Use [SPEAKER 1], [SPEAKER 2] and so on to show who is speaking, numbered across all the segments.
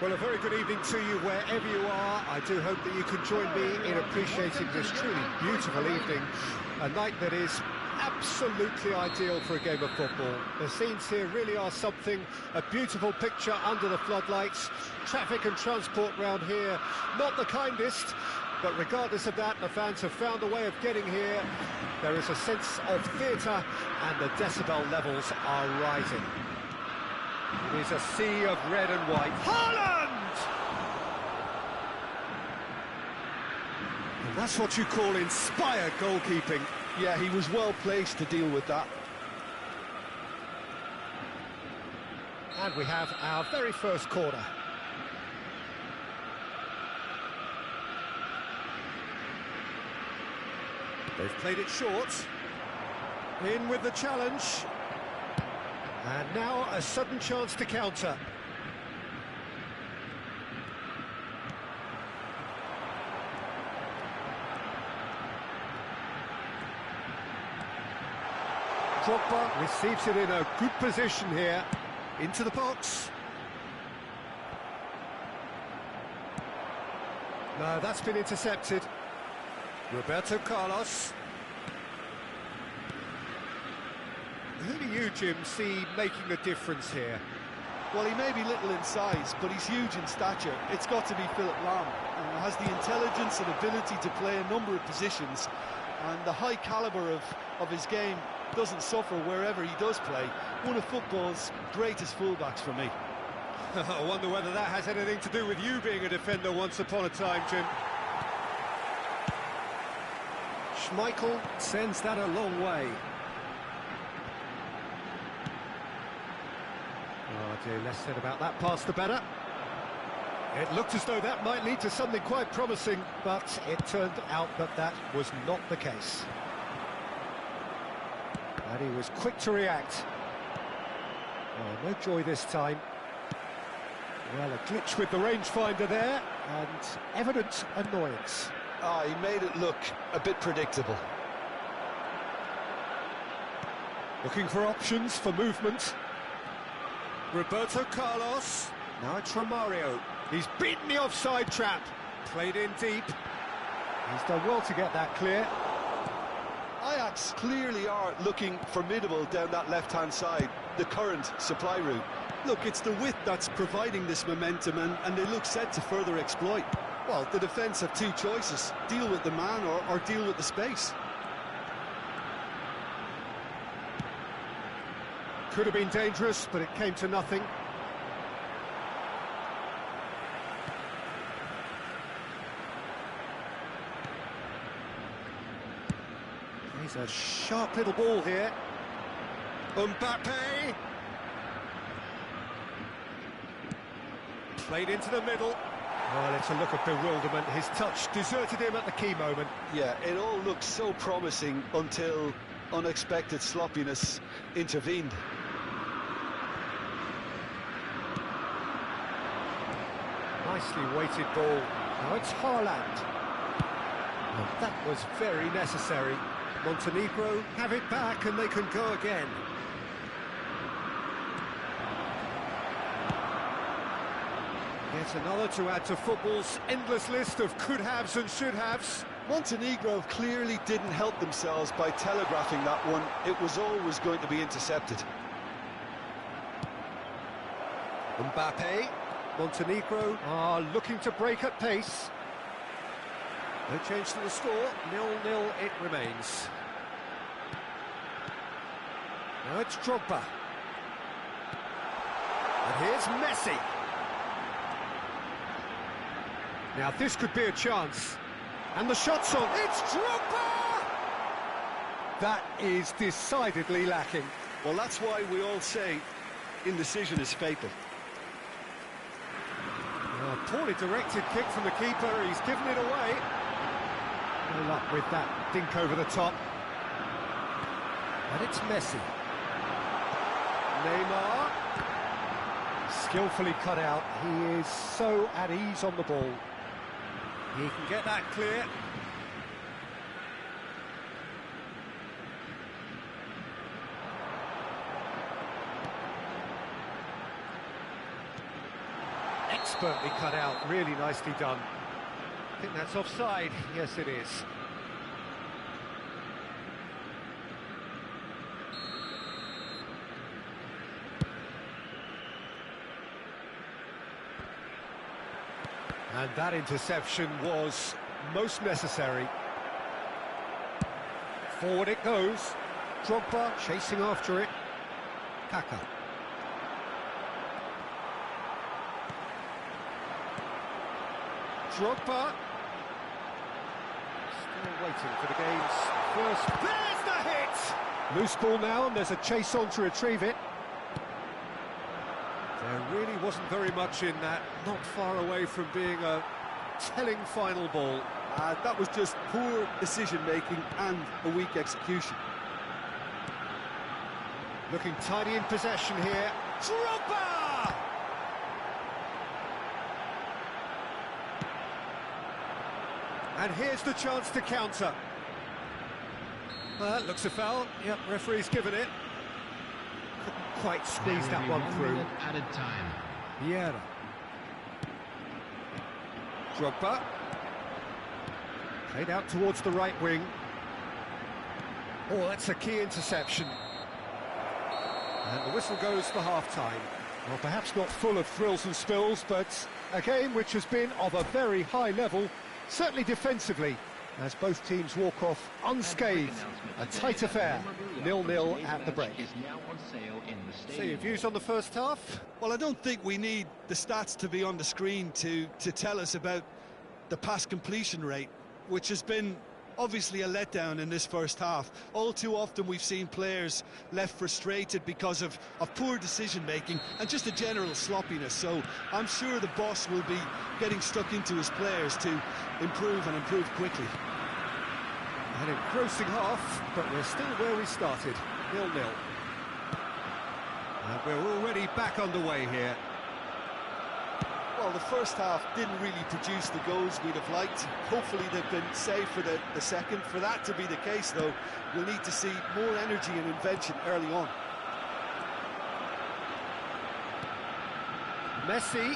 [SPEAKER 1] Well, a very good evening to you wherever you are. I do hope that you can join me in appreciating this truly beautiful evening, a night that is absolutely ideal for a game of football. The scenes here really are something, a beautiful picture under the floodlights. Traffic and transport round here, not the kindest, but regardless of that, the fans have found a way of getting here. There is a sense of theatre, and the decibel levels are rising. It is a sea of red and white. Haaland! And that's what you call inspired goalkeeping.
[SPEAKER 2] Yeah, he was well placed to deal with that.
[SPEAKER 1] And we have our very first corner. They've played it short. In with the challenge. And now a sudden chance to counter. Drogba receives it in a good position here. Into the box. No, that's been intercepted. Roberto Carlos. Who do you, Jim, see making a difference here?
[SPEAKER 2] Well, he may be little in size, but he's huge in stature. It's got to be Philip Lahm. Has the intelligence and ability to play a number of positions, and the high calibre of his game doesn't suffer wherever he does play. One of football's greatest fullbacks for me.
[SPEAKER 1] I wonder whether that has anything to do with you being a defender once upon a time, Jim. Schmeichel sends that a long way. Oh dear, less said about that pass the better. It looked as though that might lead to something quite promising, but it turned out that that was not the case. And he was quick to react. Oh, no joy this time. Well, a glitch with the rangefinder there, and evident annoyance.
[SPEAKER 2] Ah, he made it look a bit predictable.
[SPEAKER 1] Looking for options for movement. Roberto Carlos. Now it's Romario. He's beaten the offside trap. Played in deep. He's done well to get that clear.
[SPEAKER 2] Ajax clearly are looking formidable down that left-hand side, the current supply route. Look, it's the width that's providing this momentum, and they look set to further exploit. Well, the defence have two choices: deal with the man or deal with the space.
[SPEAKER 1] Could have been dangerous, but it came to nothing. He's a sharp little ball here. Mbappe! Played into the middle. Well, it's a look of bewilderment. His touch deserted him at the key moment.
[SPEAKER 2] Yeah, it all looked so promising until unexpected sloppiness intervened.
[SPEAKER 1] Nicely weighted ball. Now it's Haaland. Well, that was very necessary. Montenegro have it back and they can go again. Yet another to add to football's endless list of could-haves and should-haves.
[SPEAKER 2] Montenegro clearly didn't help themselves by telegraphing that one. It was always going to be intercepted.
[SPEAKER 1] Mbappe. Montenegro are looking to break at pace. No change to the score, 0-0 it remains. Now it's Drogba. And here's Messi. Now this could be a chance. And the shot's on. It's Drogba! That is decidedly lacking.
[SPEAKER 2] Well, that's why we all say indecision is fatal.
[SPEAKER 1] Poorly directed kick from the keeper, he's given it away. No luck with that dink over the top. And it's Messi. Neymar. Skillfully cut out, he is so at ease on the ball. He can get that clear. expertly cut out, really nicely done. I think that's offside. Yes, it is. And that interception was most necessary. Forward it goes. Drogba chasing after it. Kaka. Drogba. Still waiting for the game's first. There's the hit! Loose ball now, and there's a chase on to retrieve it. There really wasn't very much in that, not far away from being a telling final ball.
[SPEAKER 2] That was just poor decision-making and a weak execution.
[SPEAKER 1] Looking tidy in possession here. Drogba! And here's the chance to counter. Well, that looks a foul. Yep, referee's given it. Couldn't quite squeeze that one through.
[SPEAKER 3] Added time.
[SPEAKER 1] Vieira. Drogba. Played out towards the right wing. Oh, that's a key interception. And the whistle goes for half-time. Well, perhaps not full of thrills and spills, but a game which has been of a very high level, certainly defensively, as both teams walk off unscathed. A tight affair, 0-0 at the break. So your views on the first half?
[SPEAKER 2] Well, I don't think we need the stats to be on the screen to tell us about the pass completion rate, which has been obviously a letdown in this first half. All too often we've seen players left frustrated because of poor decision-making and just a general sloppiness. So I'm sure the boss will be getting stuck into his players to improve and improve quickly.
[SPEAKER 1] An engrossing half, but we're still where we started, 0-0. And we're already back underway here.
[SPEAKER 2] Well, the first half didn't really produce the goals we'd have liked. Hopefully they've been saved for the second. For that to be the case, though, we'll need to see more energy and invention early on.
[SPEAKER 1] Messi.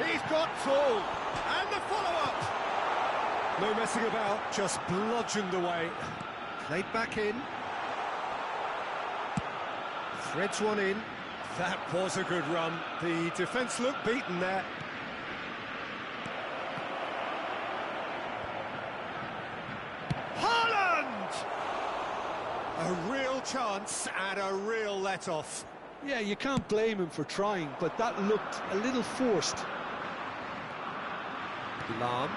[SPEAKER 1] He's got full. And the follow-up. No messing about, just bludgeoned away. Played back in. Threads one in. That was a good run. The defence looked beaten there. Haaland! A real chance and a real let-off.
[SPEAKER 2] Yeah, you can't blame him for trying, but that looked a little forced.
[SPEAKER 1] Lahm.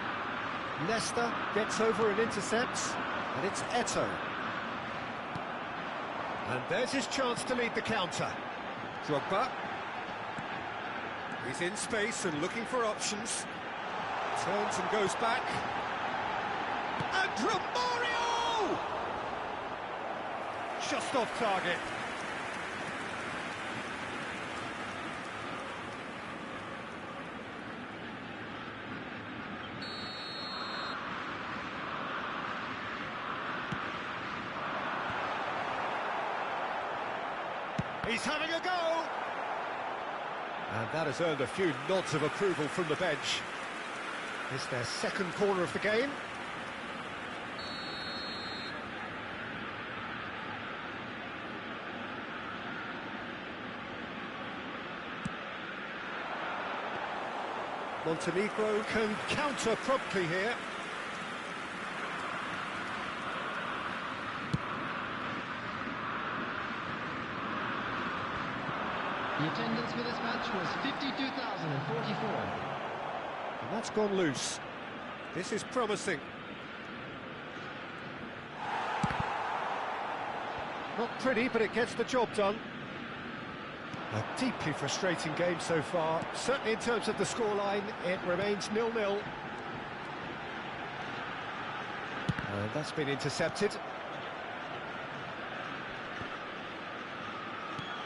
[SPEAKER 1] Nesta gets over and intercepts, and it's Eto'o. And there's his chance to lead the counter. Drogba. He's in space and looking for options. Turns and goes back. And Romario! Just off target. He's having a go! And that has earned a few nods of approval from the bench. It's their second corner of the game. Montenegro can counter promptly here.
[SPEAKER 3] The attendance for this match was 52,044.
[SPEAKER 1] And that's gone loose. This is promising. Not pretty, but it gets the job done. A deeply frustrating game so far. Certainly in terms of the scoreline, it remains 0-0. And that's been intercepted.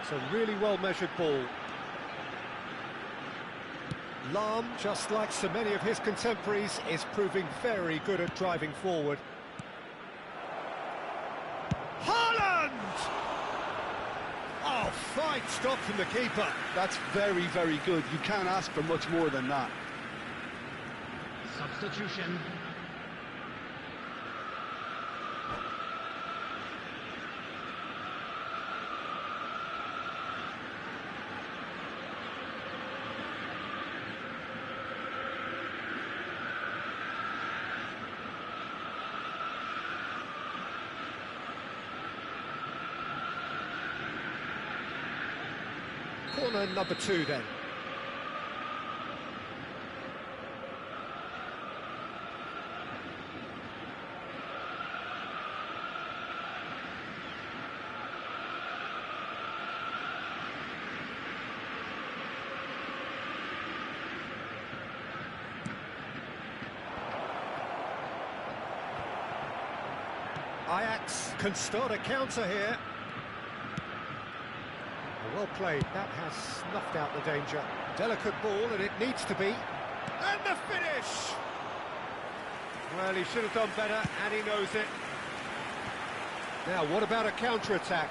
[SPEAKER 1] It's a really well-measured ball. Lahm, just like so many of his contemporaries, is proving very good at driving forward. Haaland! Oh, fight stop from the keeper.
[SPEAKER 2] That's very, very good. You can't ask for much more than that.
[SPEAKER 3] Substitution.
[SPEAKER 1] Corner number 2 then. Ajax can start a counter here. Well played, that has snuffed out the danger. Delicate ball, and it needs to be. And the finish! Well, he should have done better, and he knows it. Now, what about a counter-attack?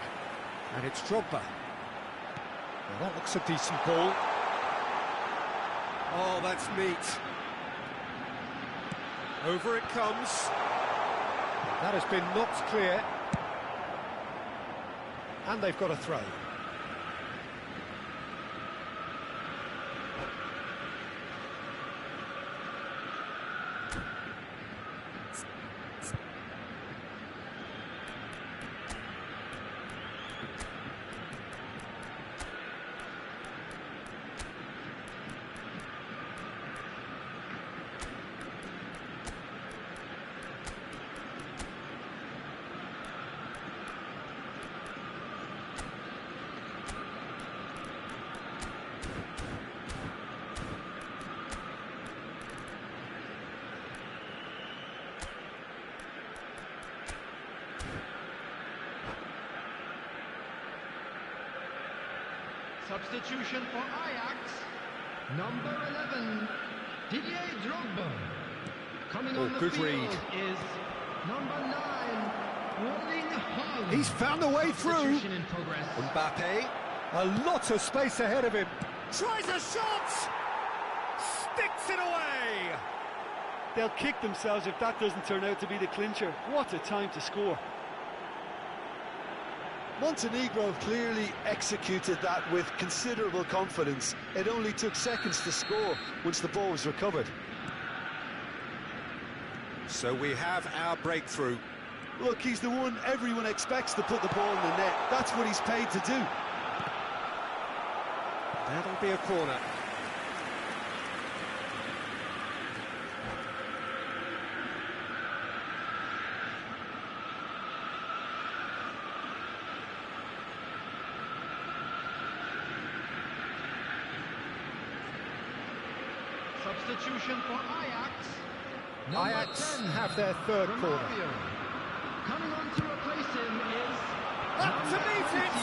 [SPEAKER 1] And it's Drogba. Well, that looks a decent ball. Oh, that's neat. Over it comes. That has been knocked clear. And they've got a throw.
[SPEAKER 3] Substitution for Ajax, number 11, Didier Drogba. Coming on the
[SPEAKER 1] good
[SPEAKER 3] field
[SPEAKER 1] read.
[SPEAKER 3] is number 9, Erling Haaland.
[SPEAKER 1] He's found a way through.
[SPEAKER 3] Substitution in progress.
[SPEAKER 1] Mbappe, a lot of space ahead of him. Tries a shot! Sticks it away!
[SPEAKER 2] They'll kick themselves if that doesn't turn out to be the clincher. What a time to score. Montenegro clearly executed that with considerable confidence. It only took seconds to score once the ball was recovered.
[SPEAKER 1] So we have our breakthrough.
[SPEAKER 2] Look, he's the one everyone expects to put the ball in the net. That's what he's paid to do.
[SPEAKER 1] That'll be a corner.
[SPEAKER 3] Substitution for Ajax.
[SPEAKER 1] Ajax
[SPEAKER 3] 10,
[SPEAKER 1] have their third corner.
[SPEAKER 3] Romario. Coming on to replace him is
[SPEAKER 1] Up to meet it!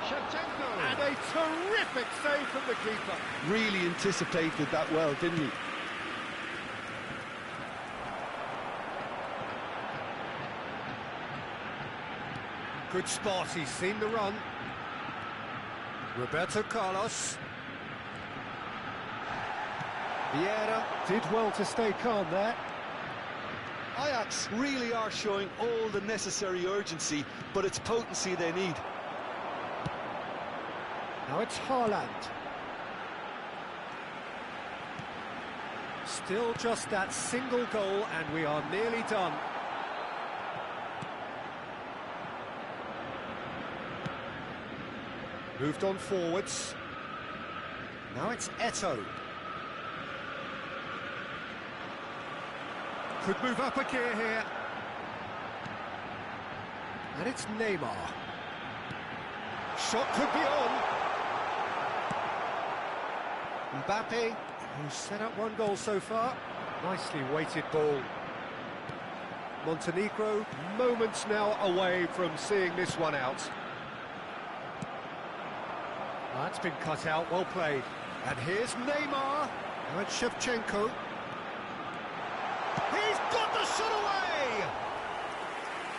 [SPEAKER 3] Shevchenko.
[SPEAKER 1] And a terrific save from the keeper.
[SPEAKER 2] Really anticipated that well, didn't he?
[SPEAKER 1] Good spot, he's seen the run. Roberto Carlos. Vieira did well to stay calm there.
[SPEAKER 2] Ajax really are showing all the necessary urgency, but it's potency they need.
[SPEAKER 1] Now it's Haaland. Still just that single goal and we are nearly done. Moved on forwards. Now it's Eto'o. Could move up a gear here. And it's Neymar. Shot could be on. Mbappe, who's set up one goal so far. Nicely weighted ball. Montenegro, moments now away from seeing this one out. That's been cut out, well played. And here's Neymar. Now it's Shevchenko. He's got the shot away!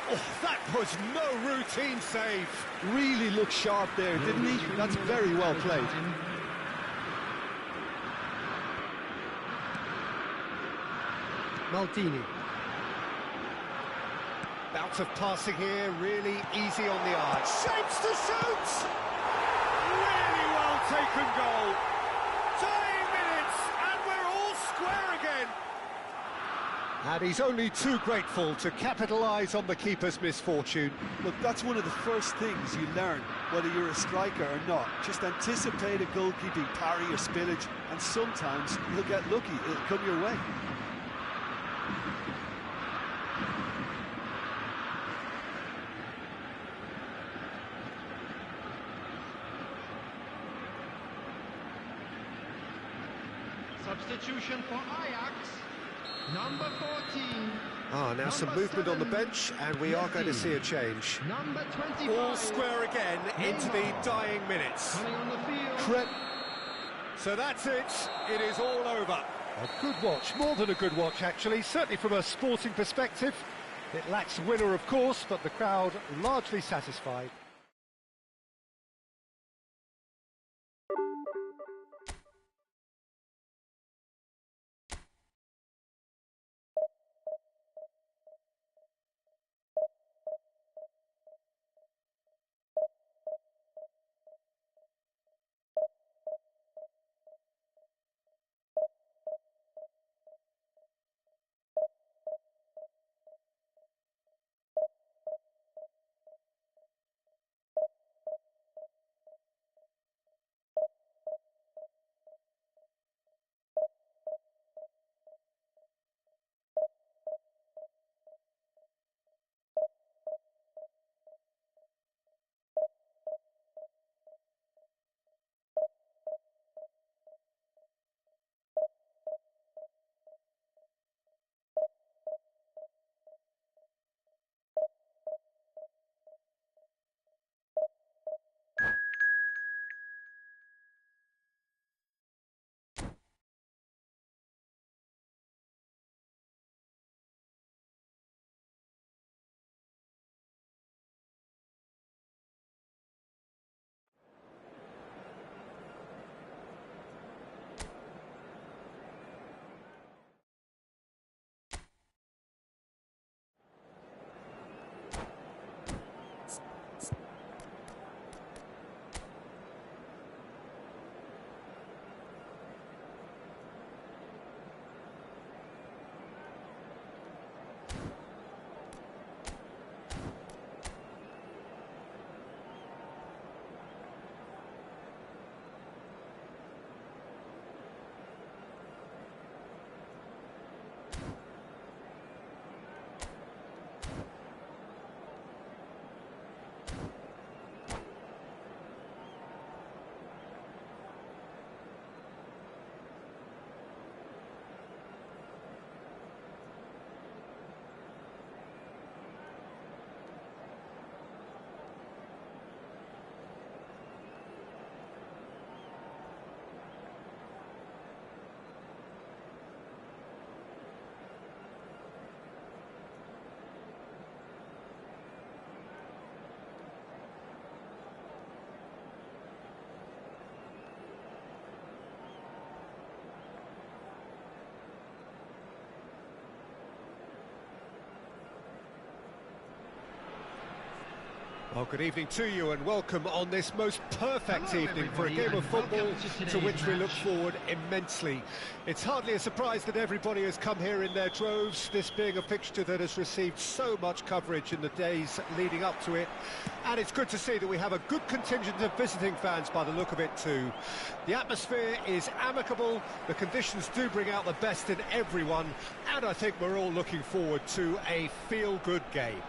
[SPEAKER 1] Oh, that was no routine save.
[SPEAKER 2] Really looked sharp there, didn't he? That's very well played.
[SPEAKER 1] Maldini. Bout of passing here, really easy on the eye. Shapes to shoot! Really well taken goal. Dying minutes, and we're all square again. And he's only too grateful to capitalise on the keeper's misfortune.
[SPEAKER 2] Look, that's one of the first things you learn, whether you're a striker or not. Just anticipate a goalkeeping parry or spillage, and sometimes you'll get lucky, it'll come your way.
[SPEAKER 3] Substitution for Ajax, number 14.
[SPEAKER 1] Now some movement on the bench, and we are going to see a change.
[SPEAKER 3] Number 25.
[SPEAKER 1] All square again into the dying minutes.
[SPEAKER 3] Coming on the field.
[SPEAKER 1] So that's it. It is all over. A good watch, more than a good watch actually, certainly from a sporting perspective. It lacks a winner, of course, but the crowd largely satisfied. Well, good evening to you and welcome on this most perfect evening for a game of football to which we look forward immensely. It's hardly a surprise that everybody has come here in their droves, this being a fixture that has received so much coverage in the days leading up to it. And it's good to see that we have a good contingent of visiting fans by the look of it too. The atmosphere is amicable, the conditions do bring out the best in everyone, and I think we're all looking forward to a feel-good game.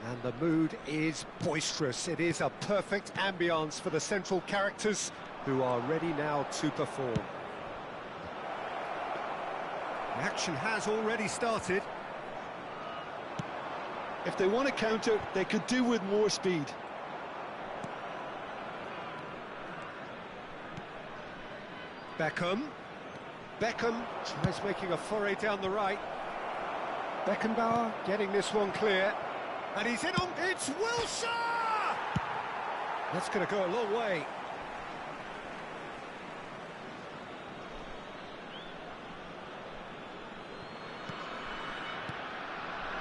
[SPEAKER 1] And the mood is boisterous. It is a perfect ambience for the central characters who are ready now to perform. The action has already started.
[SPEAKER 2] If they want to counter, they could do with more speed.
[SPEAKER 1] Beckham tries making a foray down the right. Beckenbauer getting this one clear. And he's in on... It's Wilshere! That's going to go a long way.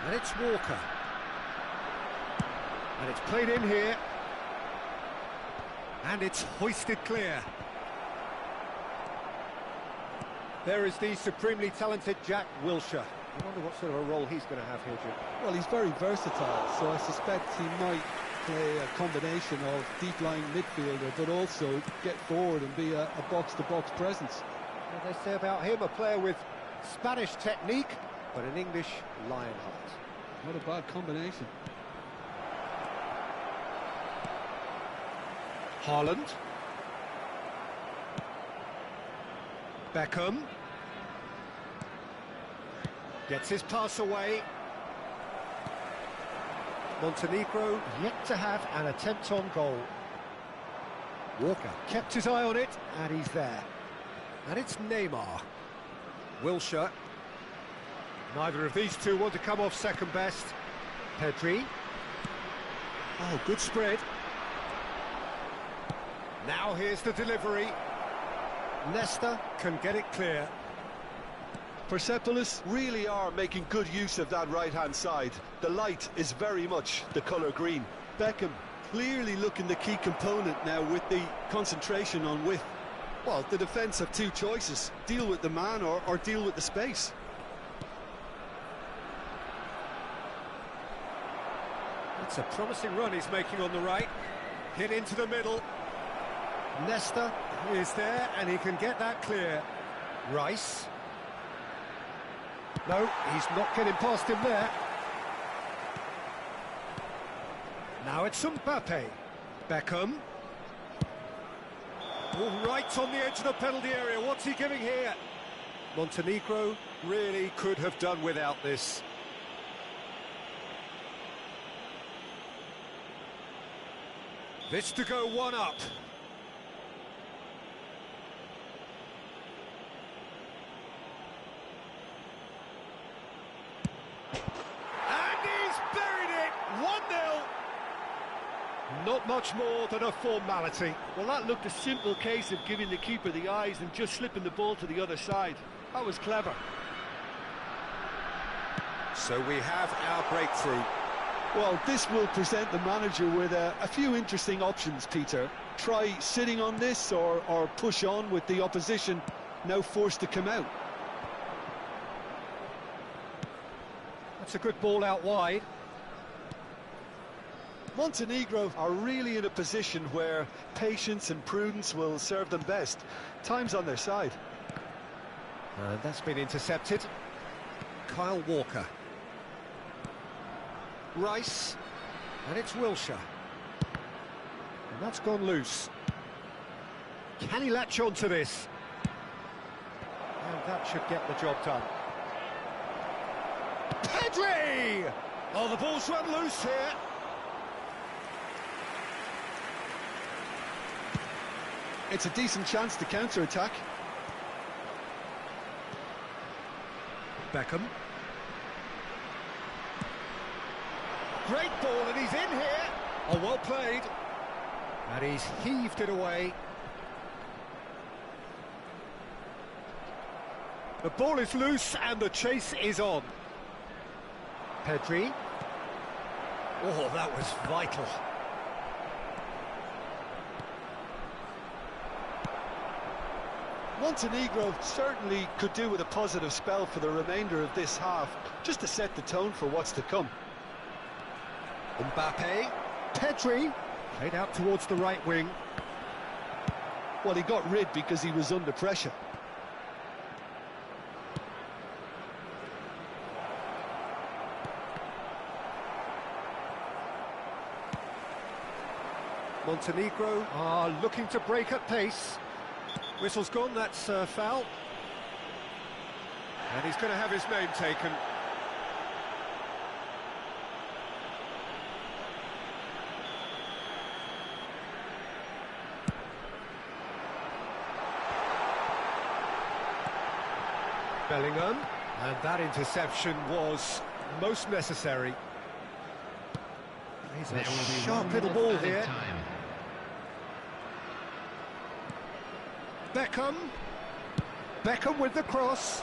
[SPEAKER 1] And it's Walker. And it's played in here. And it's hoisted clear. There is the supremely talented Jack Wilshere. I wonder what sort of a role he's going to have here, Jim.
[SPEAKER 2] Well, he's very versatile, so I suspect he might play a combination of deep-lying midfielder, but also get forward and be a box-to-box presence.
[SPEAKER 1] Well, they say about him, a player with Spanish technique, but an English lion heart.
[SPEAKER 2] Not a bad combination.
[SPEAKER 1] Haaland. Beckham. Gets his pass away. Montenegro yet to have an attempt on goal. Walker kept his eye on it, and he's there. And it's Neymar. Wilshere. Neither of these two want to come off second best. Pedri. Oh, good spread. Now here's the delivery. Nesta can get it clear.
[SPEAKER 2] Persepolis really are making good use of that right-hand side. The light is very much the colour green. Beckham clearly looking the key component now with the concentration on width. Well, the defence have two choices. Deal with the man or deal with the space.
[SPEAKER 1] It's a promising run he's making on the right. Hit into the middle. Nesta is there and he can get that clear. Rice. No, he's not getting past him there. Now it's Mbappe. Beckham. Oh, right on the edge of the penalty area. What's he giving here? Montenegro really could have done without this. This to go one up. Not much more than a formality.
[SPEAKER 2] Well, that looked a simple case of giving the keeper the eyes and just slipping the ball to the other side. That was clever.
[SPEAKER 1] So we have our breakthrough.
[SPEAKER 2] Well, this will present the manager with a few interesting options, Peter. Try sitting on this or push on with the opposition now forced to come out.
[SPEAKER 1] That's a good ball out wide.
[SPEAKER 2] Montenegro are really in a position where patience and prudence will serve them best. Time's on their side.
[SPEAKER 1] And that's been intercepted. Kyle Walker. Rice. And it's Wilshere. And that's gone loose. Can he latch on to this? And that should get the job done. Pedri! Oh, the ball's run loose here.
[SPEAKER 2] It's a decent chance to counter-attack.
[SPEAKER 1] Beckham. Great ball, and he's in here. Oh, well played. And he's heaved it away. The ball is loose, and the chase is on. Pedri. Oh, that was vital.
[SPEAKER 2] Montenegro certainly could do with a positive spell for the remainder of this half, just to set the tone for what's to come.
[SPEAKER 1] Mbappe. Pedri. Played out towards the right wing.
[SPEAKER 2] Well, he got rid because he was under pressure.
[SPEAKER 1] Montenegro are looking to break at pace. Whistle's gone, that's foul. And he's going to have his name taken. Bellingham. And that interception was most necessary. He's a sharp little ball here. Beckham with the cross.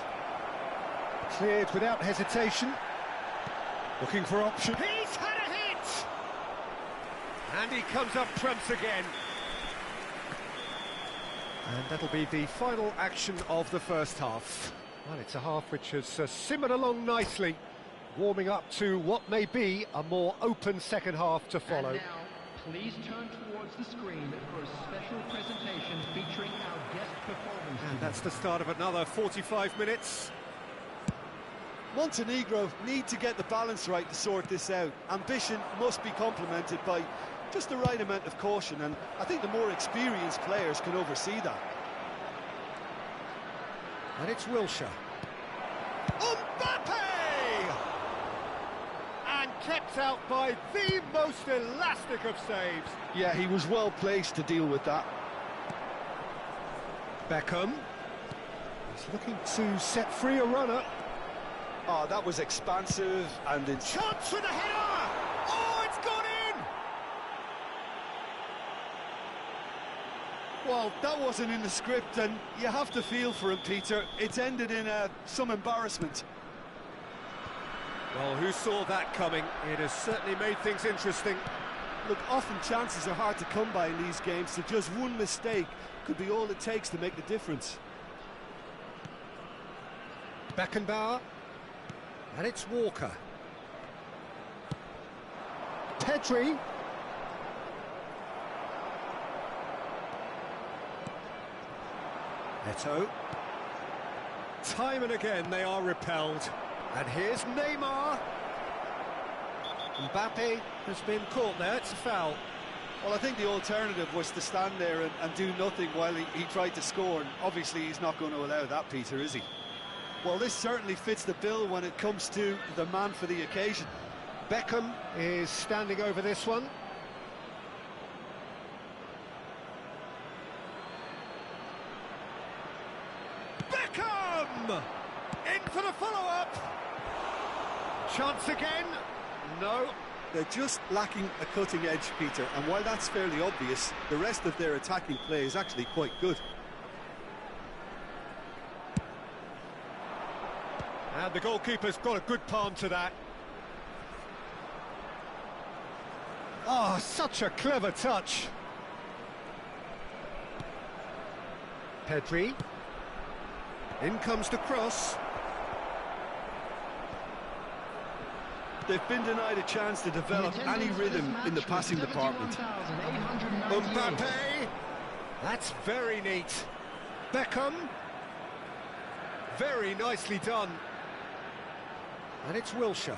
[SPEAKER 1] Cleared without hesitation. Looking for option. He's had a hit! And he comes up trumps again. And that'll be the final action of the first half. Well, it's a half which has simmered along nicely, warming up to what may be a more open second half to follow.
[SPEAKER 3] And now, please turn towards the screen for a special presentation featuring our guest performance.
[SPEAKER 1] And that's the start of another 45 minutes.
[SPEAKER 2] Montenegro need to get the balance right to sort this out. Ambition must be complemented by just the right amount of caution, and I think the more experienced players can oversee that.
[SPEAKER 1] And it's Wilshere. Mbappe! And kept out by the most elastic of saves.
[SPEAKER 2] Yeah, he was well placed to deal with that.
[SPEAKER 1] Beckham. He's looking to set free a runner.
[SPEAKER 2] Oh, that was expansive and in
[SPEAKER 1] chance with a header! Oh, it's gone in!
[SPEAKER 2] Well, that wasn't in the script, and you have to feel for him, Peter. It's ended in some embarrassment.
[SPEAKER 1] Well, who saw that coming? It has certainly made things interesting.
[SPEAKER 2] Look, often chances are hard to come by in these games, so just one mistake could be all it takes to make the difference.
[SPEAKER 1] Beckenbauer. And it's Walker. Pedri. Neto. Time and again they are repelled. And here's Neymar. Mbappe has been caught there, it's a foul.
[SPEAKER 2] Well, I think the alternative was to stand there and do nothing while he tried to score, and obviously he's not going to allow that, Peter, is he? Well, this certainly fits the bill when it comes to the man for the occasion.
[SPEAKER 1] Beckham is standing over this one. Beckham! In for the follow-up! Chance again? No.
[SPEAKER 2] They're just lacking a cutting edge, Peter, and while that's fairly obvious, the rest of their attacking play is actually quite good.
[SPEAKER 1] And the goalkeeper's got a good palm to that. Oh, such a clever touch. Pedri. In comes the cross.
[SPEAKER 2] They've been denied a chance to develop any rhythm in the passing department.
[SPEAKER 1] Mbappe. That's very neat. Beckham. Very nicely done. And it's Wilshere.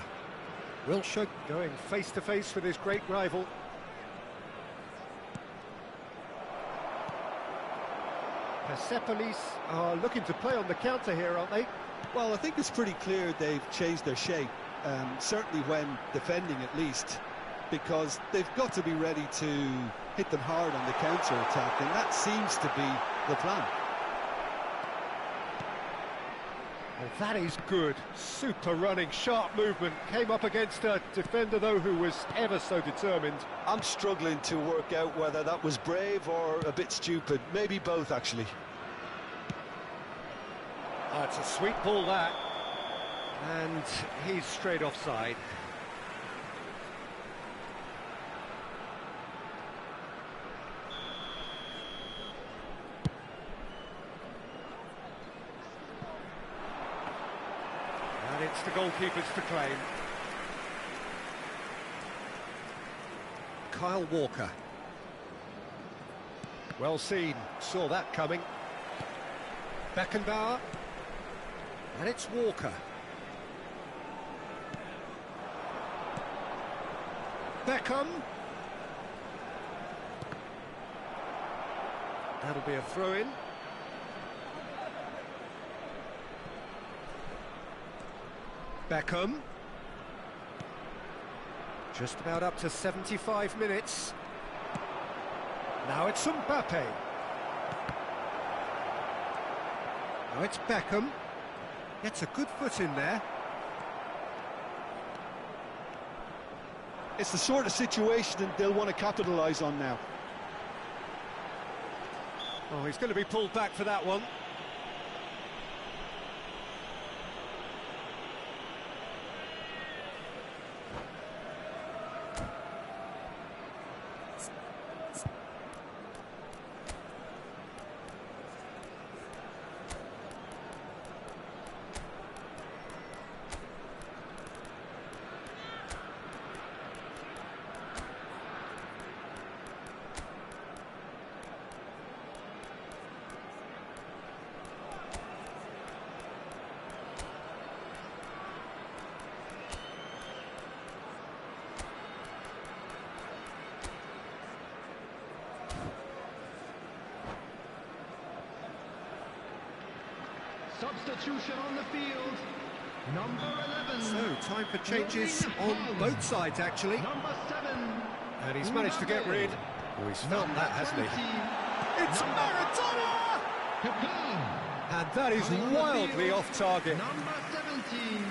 [SPEAKER 1] Wilshere going face-to-face with his great rival. Persepolis are looking to play on the counter here, aren't they?
[SPEAKER 2] Well, I think it's pretty clear they've changed their shape, certainly when defending at least, because they've got to be ready to hit them hard on the counter-attack, and that seems to be the plan.
[SPEAKER 1] Well, that is good. Super running, sharp movement. Came up against a defender, though, who was ever so determined.
[SPEAKER 2] I'm struggling to work out whether that was brave or a bit stupid. Maybe both, actually.
[SPEAKER 1] Oh, it's a sweet ball, that. And he's straight offside. And it's the goalkeepers to claim. Kyle Walker. Well seen, saw that coming. Beckenbauer. And it's Walker. Beckham. That'll be a throw-in. Beckham. Just about up to 75 minutes. Now it's Mbappe. Now it's Beckham. Gets a good foot in there.
[SPEAKER 2] It's the sort of situation that they'll want to capitalise on now.
[SPEAKER 1] Oh, he's going to be pulled back for that one.
[SPEAKER 3] Substitution on the field. Number 11.
[SPEAKER 1] So, time for changes on both sides, actually.
[SPEAKER 3] Number 7.
[SPEAKER 1] And he's managed to get rid. Oh, he's felt that, hasn't he? It's Maradona! And that is wildly off target.
[SPEAKER 3] Number 17,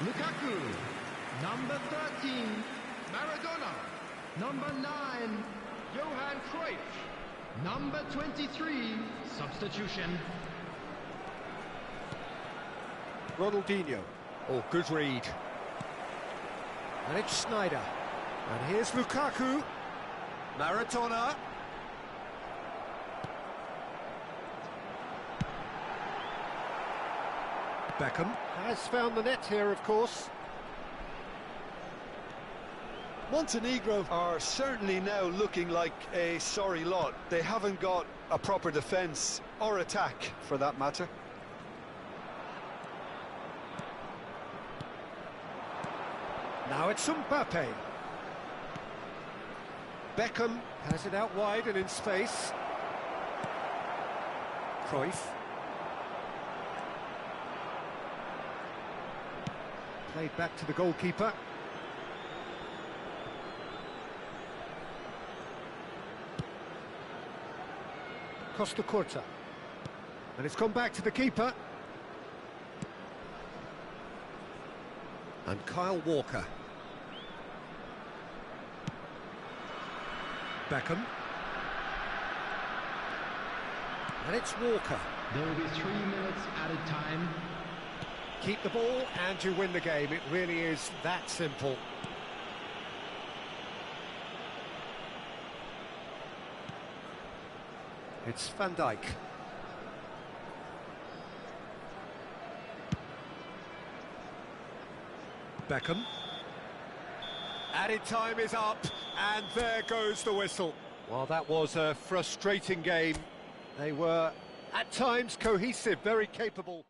[SPEAKER 3] Lukaku. Number 13, Maradona. Number 9, Johan Cruyff. Number 23, substitution.
[SPEAKER 1] Ronaldinho. Oh, good read. And it's Snyder. And here's Lukaku. Maradona. Beckham has found the net here, of course.
[SPEAKER 2] Montenegro are certainly now looking like a sorry lot. They haven't got a proper defence, or attack, for that matter.
[SPEAKER 1] Now it's Mbappe. Beckham has it out wide and in space. Cruyff. Played back to the goalkeeper. Costa Curta. And it's come back to the keeper. And Kyle Walker. Beckham. And it's Walker.
[SPEAKER 3] There will be 3 minutes added time.
[SPEAKER 1] Keep the ball and you win the game. It really is that simple. It's Van Dijk. Beckham. Added time is up, and there goes the whistle. Well, that was a frustrating game. They were, at times, cohesive, very capable.